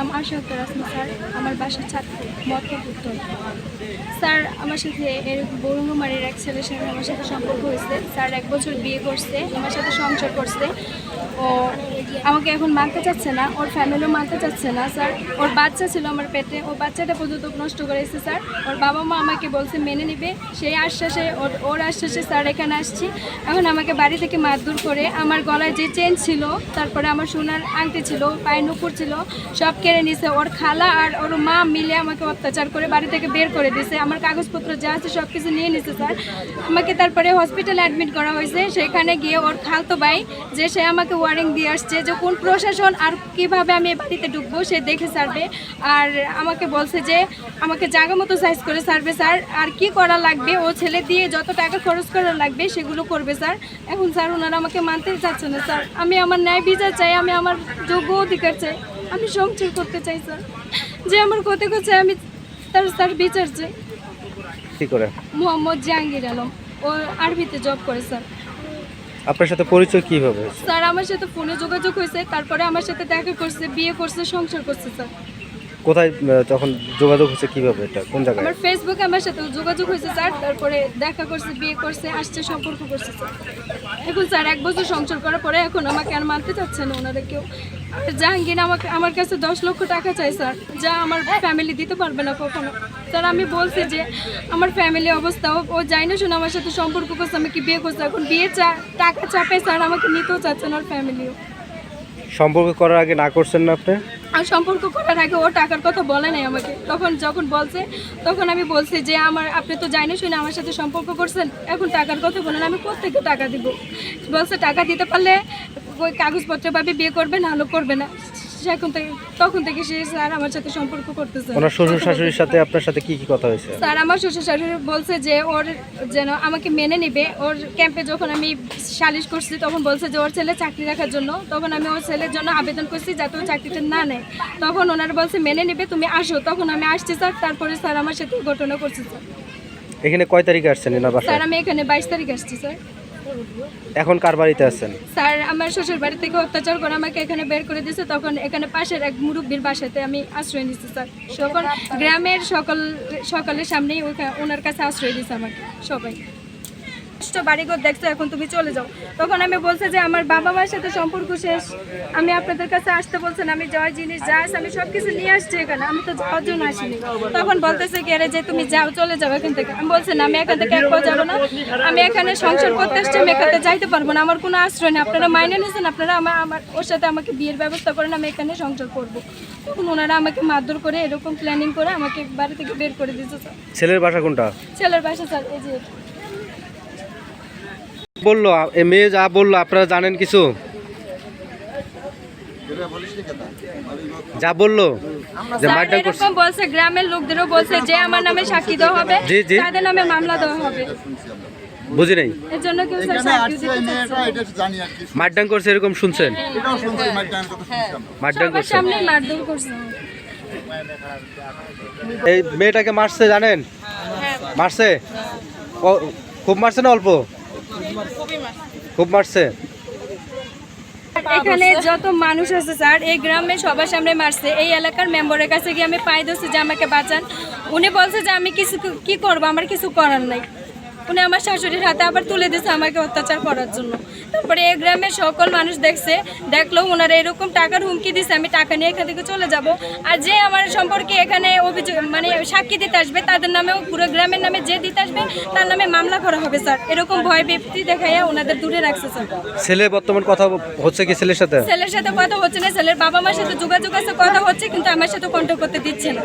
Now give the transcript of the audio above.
নাম আশা আক্তার আসমা স্যার। আমার বাসা চাঁদপুর মতলব উত্তর। স্যার আমার সাথে বরুণমারির এক ছেলের সাথে আমার সাথে সম্পর্ক হয়েছে। স্যার 1 বছর বিয়ে করছে, আমার সাথে সংসার করছে। ও আমাকে এখন মানতে চাচ্ছে না, ওর ফ্যামিলিও মানতে চাচ্ছে না স্যার। ওর বাচ্চা ছিল আমার পেটে, ও বাচ্চাটা পর্যন্ত নষ্ট করেছে স্যার। ওর বাবা মা আমাকে বলছে মেনে নেবে, সেই আশ্বাসে ওর আশ্বাসে স্যার এখানে আসছি। এখন আমাকে বাড়ি থেকে মারধর করে আমার গলায় যে চেন ছিল, তারপরে আমার সোনার আংটি ছিল, পায়ে নুপুর ছিল, সব কেড়ে নিছে। ওর খালা আর ওর মা মিলে আমাকে অত্যাচার করে বাড়ি থেকে বের করে দিয়েছে। আমার কাগজপত্র যা আছে সব কিছু নিয়ে নিছে স্যার। আমাকে তারপরে হসপিটালে অ্যাডমিট করা হয়েছে। সেখানে গিয়ে ওর খালতো ভাই যে সে আমাকে ওয়ারিং দিয়ে আসছে যে কোন প্রশাসন আর কিভাবে আমি বাড়িতে ঢুকবো সে দেখে সারবে। আর আমাকে বলছে যে আমাকে জায়গা মতো সাইজ করে সারবে স্যার, আর কি করা লাগবে ও ছেলে দিয়ে যত টাকা খরচ করা লাগবে সেগুলো করবে স্যার। এখন স্যার ওনারা আমাকে মানতেই চাচ্ছে না স্যার। আমি আমার ন্যায় বিচার চাই, আমি আমার যোগ্য অধিকার চাই, আমি সংসার করতে চাই স্যার। যে আমার ক্ষতি করছে আমি তার স্যার বিচার চাই। কি করে? মোহাম্মদ জাহাঙ্গীর আলম, ও আরবিতে জব করে স্যার। আপনার সাথে পরিচয় কিভাবে? স্যার আমার সাথে ফোনে যোগাযোগ হয়েছে, তারপরে আমার সাথে দেখা করছে, বিয়ে করছে, সংসার করছে স্যার। কোথায় তখন যোগাযোগ হচ্ছে কিভাবে, এটা কোন জায়গায়? আমার ফেসবুকে আমার সাথে যোগাযোগ হয়েছে স্যার, তারপরে দেখা করছে, বিয়ে করছে, আসছে, সম্পর্ক করছে স্যার। এখন স্যার 1 বছর সংসার করার পরে এখন আমাকে আর মানতে চাচ্ছে না ওনারা কেউ। জাহাঙ্গীর আমার কাছে 10 লক্ষ টাকা চাই স্যার, যা আমার ফ্যামিলি দিতে পারবে না কখনো স্যার। আমি বলছি যে আমার ফ্যামিলি অবস্থা, ও যাই না শুনে আমার সাথে সম্পর্ক করছে, আমি কি বিয়ে করছে, এখন বিয়ে টাকা চাপে স্যার আমাকে নিতেও চাচ্ছে না ওর ফ্যামিলিও। সম্পর্ক করার আগে না করছেন না আপনি? আর সম্পর্ক করার আগে ও টাকার কথা বলে নাই আমাকে। যখন বলছে তখন আমি বলছি যে আপনি তো জানি শুনে আমার সাথে সম্পর্ক করছেন, এখন টাকার কথা বলেন, আমি কোত্থেকে টাকা দিব। বলছে টাকা দিতে পারলে ওই কাগজপত্র পাবে, বিয়ে করবে, না হলে করবে না। তখন থেকে সে স্যার আমার সাথে সম্পর্ক করতেছে। ওনার শ্বশুর শাশুড়ির সাথে আপনার সাথে কি কি কথা হয়েছে? স্যার আমার শ্বশুর শাশুড়ি বলছে যে ওর যেন আমাকে মেনে নেবে। ওর ক্যাম্পে যখন আমি সালিশ করছি তখন বলছে যে ওর ছেলে চাকরি রাখার জন্য, তখন আমি ওর ছেলের জন্য আবেদন করছি যাতে ও চাকরিটা না নেয়। তখন ওনারা বলছে মেনে নেবে, তুমি আসো। তখন আমি আসছি স্যার। তারপরে স্যার আমার সাথে ঘটনা করছে স্যার। এখানে কয় তারিখে আসছেন এনার বাসায়? স্যার আমি এখানে 22 তারিখ আসছি স্যার। এখন কার বাড়িতে আছেন? স্যার আমার শ্বশুর বাড়ি থেকে অত্যাচার করে আমাকে এখানে বের করে দিয়েছে। তখন এখানে পাশের এক মুরব্বীর বাসাতে আমি আশ্রয় নিচ্ছি স্যার। সকল গ্রামের সকলের সামনেই ওনার কাছে আশ্রয় দিয়েছে আমাকে সবাই। বাড়িঘর দেখছো, এখন তুমি চলে যাও। তখন আমি বলছে যে আমার বাবা মার সাথে সম্পর্ক শেষ, আমি আপনাদের কাছে আসতে বলছেন, আমি যাওয়ার জিনিস যা আছে আমি সব কিছু নিয়ে আসছি এখানে, আমি তো যাওয়ার জন্য আসিনি। তখন বলতেছে কি আরে যে তুমি যাও, চলে যাও এখান থেকে। আমি বলছি না, আমি এখান থেকে একবার যাবো না, আমি এখানে সংসার করতে আসছি, আমি এখানে যাইতে পারবো না, আমার কোনো আশ্রয় নেই। আপনারা মাইনে নিয়েছেন, আপনারা আমার ওর সাথে আমাকে বিয়ের ব্যবস্থা করেন, আমি এখানে সংসার করবো। তখন ওনারা আমাকে মারধর করে এরকম প্ল্যানিং করে আমাকে বাড়ি থেকে বের করে দিয়েছে স্যার। ছেলের বাসা কোনটা? ছেলের বাসা স্যার এই যে বললো এ মেয়ে যা বললো আপনারা জানেন কিছু? যা বললো যে মারধর করছে, এরকম বলছে, গ্রামের লোকদেরও বলছে যে আমার নামে সাক্ষী দেওয়া হবে, তাদের নামে মামলা দেওয়া হবে। বুঝি নাই এর জন্য কেউ স্যার সাক্ষী দিতে চাচ্ছে। মারধর করছে এরকম শুনছেন? মারধর সবার করছে, সামনে মারধর করছে। এই মেয়েটাকে মারছে জানেন? মারছে? খুব মারছে না অল্প? খুব মারছে। এখানে যত মানুষ আছে স্যার, এই গ্রামে সবার সামনে মারছে। এই এলাকার মেম্বারের কাছে গিয়ে আমি পাই দিচ্ছি যে আমাকে বাঁচান। উনি বলছে যে আমি কি করবো, আমার কিছু করার নাই। উনি আমার শাশুড়ির হাতে আবার তুলে দিয়েছে আমাকে অত্যাচার করার জন্য। তারপরে এই গ্রামের সকল মানুষ দেখলো ওনারা এরকম টাকার হুমকি দিচ্ছে, আমি টাকা নিয়ে এখান থেকে চলে যাব। আর যে আমার সম্পর্কে এখানে অভিযোগ সাক্ষী দিতে আসবে, তাদের নামেও পুরো গ্রামের নামে যে দিতে আসবে তার নামে মামলা করা হবে স্যার। এরকম ভয় ভীতি দেখাইয়া ওনাদের দূরে রাখছে স্যার। ছেলে বর্তমান কথা হচ্ছে কি ছেলের সাথে? ছেলের সাথে কথা হচ্ছে না, ছেলের বাবা মার সাথে যোগাযোগ আছে, কথা হচ্ছে, কিন্তু আমার সাথে কন্ট্যাক্ট করতে দিচ্ছে না।